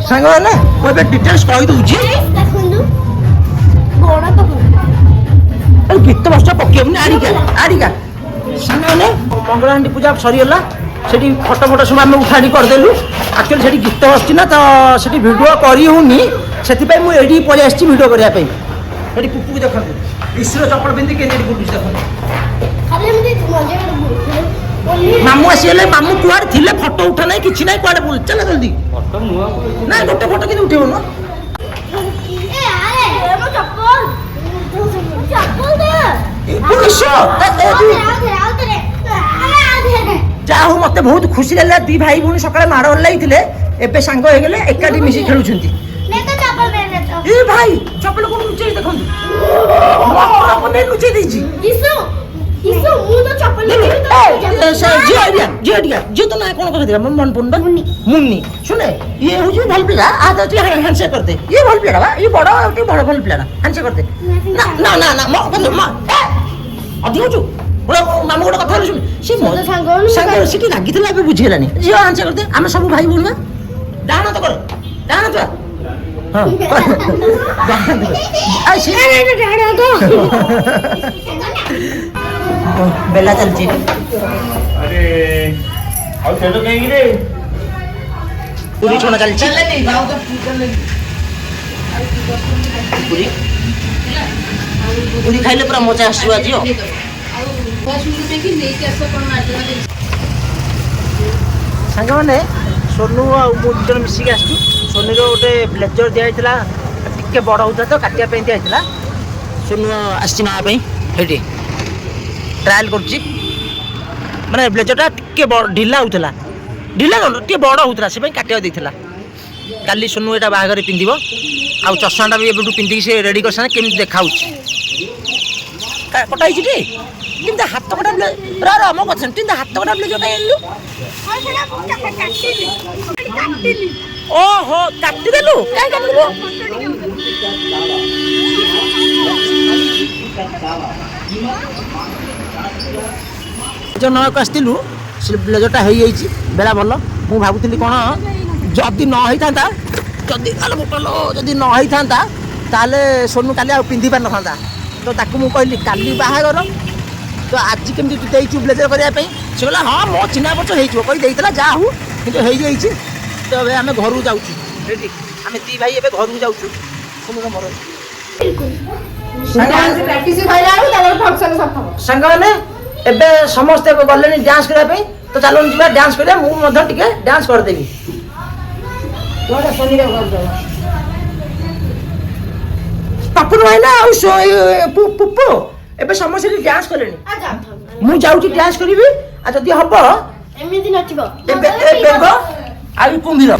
सांग मैं डिटेल्स कही दूची गीत बस पकेबनी आड़िका सांग मैंने मंगलाहांडी पूजा सरीगला से फटो फटो सब आम उठाड़ी करदेलु एक्चुअली से गीत बसची ना तो से भिडियो करनी से मुझे पलि आसी भिडियो करने पुपू देखो ईश्वर चपल पिंधि के बुलूँ मामू आसीगले मामू कुआड़े थे फटो उठा ना कि ना कुआड़े बोल चल जल्दी ना गोटे फटो कि उठेब न जा मत बहुत खुशी लगे दी भाई भूणी सकाଳେ माड़ लगे एवं सांग हो गले एकाठी मिसी खेलुं भाई चपल को लुचे देखो लुचे जी तो ना कौन कह मन पड़ना मुन्नी शुणे ये हूँ भल पिला हैंडसेक करदे ये भल पिला ये बड़ बड़ भल पिला हैंडसेक करदे ना ना ना ना अधिक मामू गोटे कथा शुण सी रागी बुझीगलानी झील हैंडसेक करदे आम सब भाई भूणी डाण तो कर डाण तो हाँ बेला चलती अरे और चलो कहीं रे पूरी छोना चलती पूरी पूरी खाइले पूरा मजा आसो आज सांग मैंने सोनू आजन मिसिक आसू सोनू गोटे ब्लेजर दिखाई टे बड़ होता तो काटिया दिखाई सोनू आसी नापी ट्रायल कर माने ब्लेजरटा टे ढिला होता ढिला टे बड़ होता से काटिया देता काली सोनू यहाँ बाहर पिंध आ चषमाटा भी एवं पिंधिक से रेडी कर केमी देखा कटाई टे किंतु हाथ कटा ब्लेजर मो कथा हाथ कटा ब्लेजर ओहो काटिदेलु कहीं काटिदेलु नक आसलु से ब्लेजरटा हो बेला भल मु भावुली कौन जदि न होता जदि जदि न होता ताले सोनू काली पिंधि पार ना तो ताकू मु कहली काली बाहागर तो आज केमती तू देचु ब्लेजर करने से कहला हाँ मो चिन्ह परिचय होता जा हूँ कि तो अबे आम घर जाऊँ आम दी भाई ए घर जाऊँ सांग मैंने एबे समस्ते गले डांस करने तो चलो जी डांस करा मुझे डांस करदेवी पापुन भाई ना पुप्पू एबे समस्ते डांस कले मुझे जाऊँ डांस करी जदि हम आई कुंभीर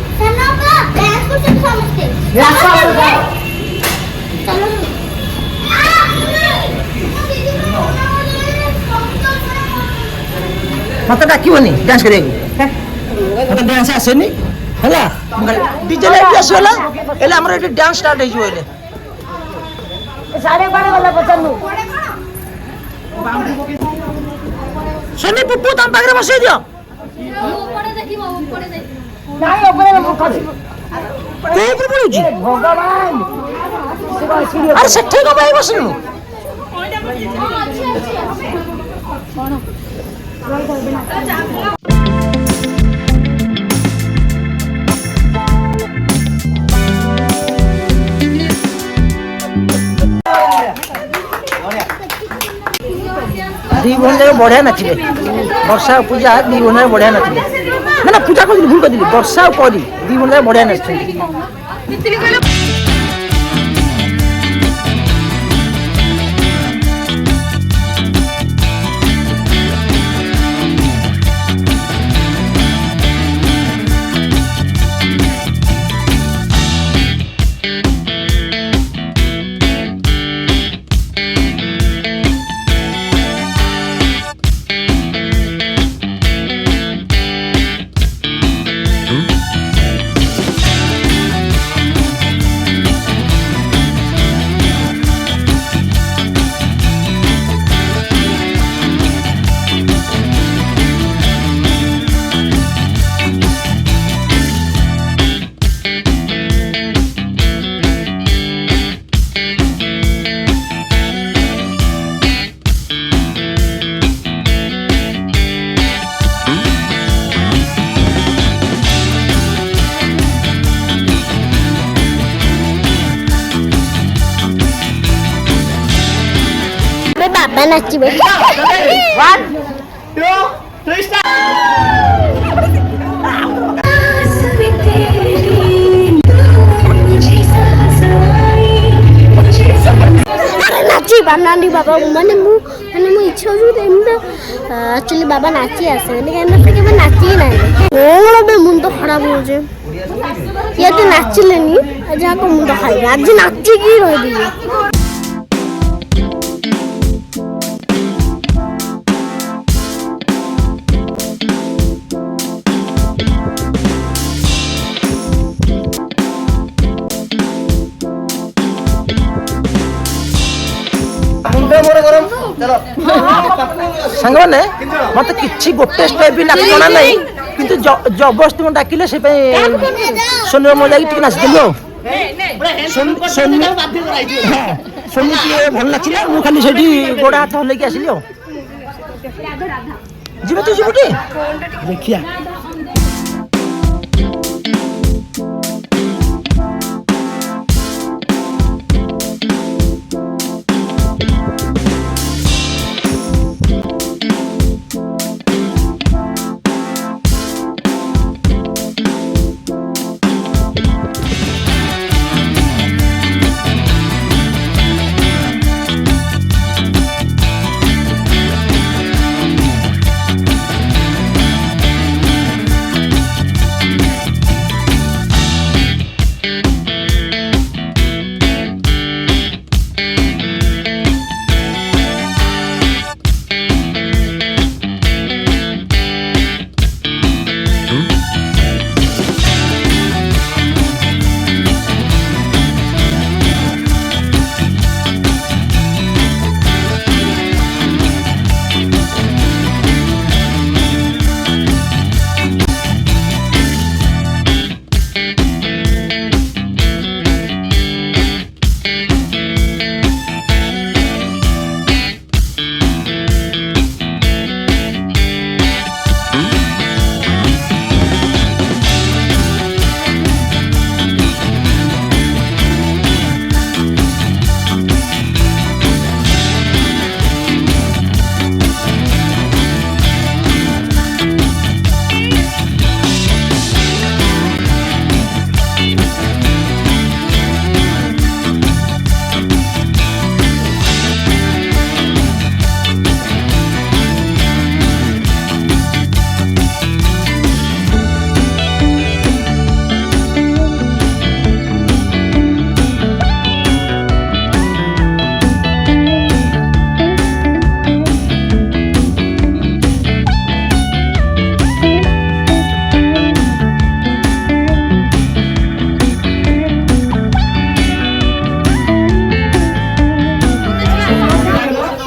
मत डाकनी डांस करा मत डांस आसेनी है डीजे लाइट आसगला आम डांस स्टार्ट हो सोनी पुप्पू तुम पाखे बसई दियो अरे से बसनु दी भन जगह बढ़िया नाचे वर्षा पूजा दी भन बढ़िया नाचे ना पूजा कर भूल कर वर्षा करी दी भन जगह बढ़िया नाचे ବାବା ନାଚିବେ। 1 2 3 ଷ୍ଟାର୍ଟ। ନାଚି ପାରୁନାହାନ୍ତି ବାବା ମାନେ ମୁଁ ଇଚ୍ଛା ହେଉଛି ଏମିତି ଆକ୍ଚୁଆଲି ବାବା ନାଚି ଆସେନି କାହିଁକିନା ସେ କେବେ ନାଚି ହିଁ ନାହାନ୍ତି। ମୋର ଏବେ ମୁଣ୍ଡ ଖରାପ ହେଉଛି ଇଏ ତ ନାଚିଲେନି ଆଜି ଆଗ ମୁଣ୍ଡ ଖାଇବେ ଆଜି ନାଚିକି ରହିବି। ସାଙ୍ଗମାନେ ମତେ କିଛି ଗୋଟେ ଷ୍ଟେପ୍ ବି ନାଚ ଜଣା ନାହିଁ କିନ୍ତୁ ଜବରଦସ୍ତି ମୁଁ ଡାକିଲେ ସେ ପାଇଁ ସୋନୁ ମୁଁ ଯାଇକି ଟିକେ ନାଚିଦେଲୁ ଆଉ ସୋନୁ ଟିକେ ଭଲ ନାଚିଲା ମୁଁ ଖାଲି ସେଠି ଗୋଡ଼ ହାତ ହଲେଇକି ଆସିଲି ଆଉ ଯିବ ତୁ ଯିବୁଟି ଦେଖିଆ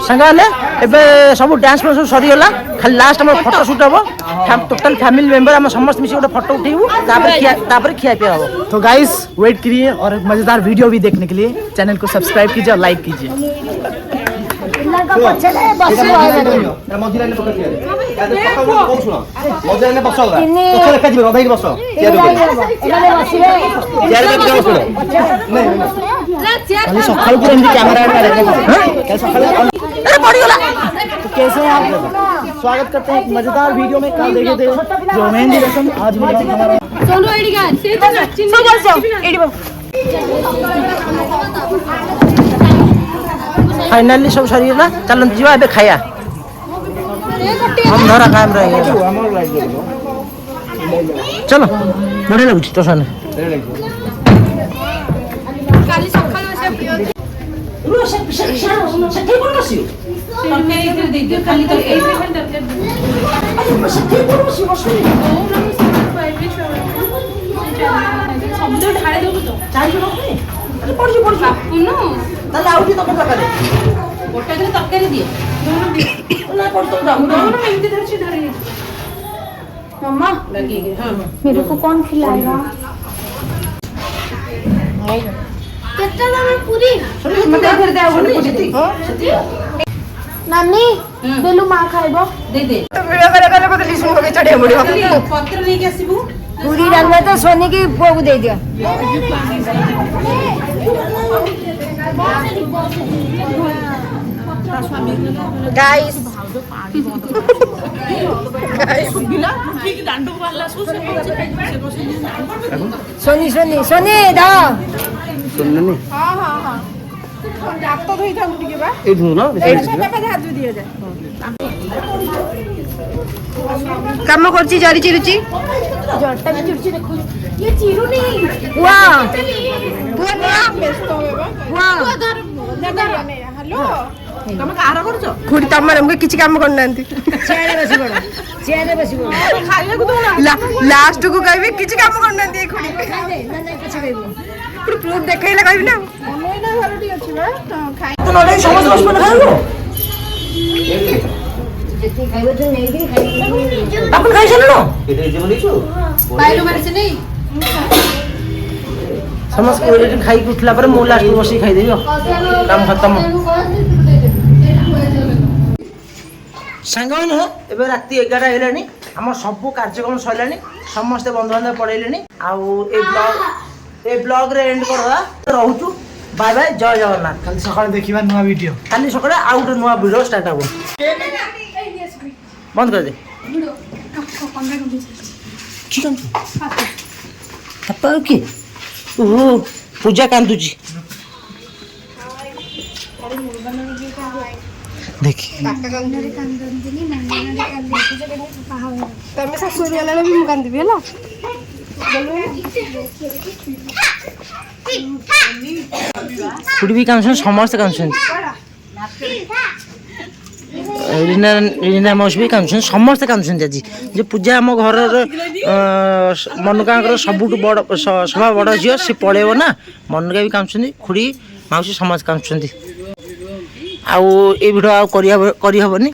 ସାଙ୍ଗମାନେ ଏବେ ସବୁ ଡ୍ୟାନ୍ସ ସବୁ ସରିଗଲା ଖାଲି ଲାଷ୍ଟ ଆମର ଫଟୋ ସୁଟ୍ ହବ टोटल फैमिली मेंबर हम समस्त मिसी गोटे फोटो उठेबू तापर खिया पिया हो। तो गाइस वेट करिए और मजेदार वीडियो भी देखने के लिए चैनल को सब्सक्राइब कीजिए और लाइक कीजिए। कैसे हैं आप? स्वागत करते हैं एक मजेदार वीडियो में। कल देखे थे जो मेहंदी रस्म, आज हमारा फाइनली सब सरीला चलन जीवा एबे खाया हम धरा काम रहे चलो बढ़िया लगुच तो साने काली सकाळ खाली तो तरकारी दिए मम्मा मेरे को कौन खिलाएगा? नानी बेलू माँ खाइबो दे दे पत्र नहीं के आसीबू पूरी डालबे तो सोनी की पुआ को दे दिया। गाइस सोनी सोनी सोनी दा काम करची जरी चिरुची जटा भी चिरुची देखो ये चिरुनी वाह हेलो तुम कार करछो खुडी तमर हमके किछि काम करनांती चेयर बसी बड़ खाइले को दोना लास्ट को कहबे किछि काम करनांती खुडी किछि कहबो पुरो प्रूफ देखाइला कहबी ना ओनेना घरटी अछि बा खाइ तो नडे समस्त बस मन खाइबो जेती खाइबो तो नेई कि खाइबो अपन खाइ छलो एते जे बनिछु पाइलो मारे से नहीं समस्त को खाइ उठला पर मो लास्ट बसी खाइ देबो काम खत्म सांगमान एबे राति 11 हेलानी हमर सब कार्यक्रम सइलानी समस्त बंधु बांधव पड़ैलेनी आउ ए ब्लॉग रे एंड करवा रहउछु बाय बाय जय जगन्नाथ कल सकाळ देखिबा नवा वीडियो काली सकाळे आउ ଗୋଟେ नवा वीडियो स्टार्ट हबो बंद कर दे की काम पापा की ओहो पूजा कांदुची देखी तमे सासुर वाला भी मु कांदबी हला खुडी भी काम समस्त काम रीना मौसी भी काम समस्त काम आज जो पूजा आम घर मनका सबुठ बड़ सभा बड़ झील सी पलैब ना मनका भी काम खुड़ी मौसी समस्त काम आउ ये भिडियो आउ करहबनी।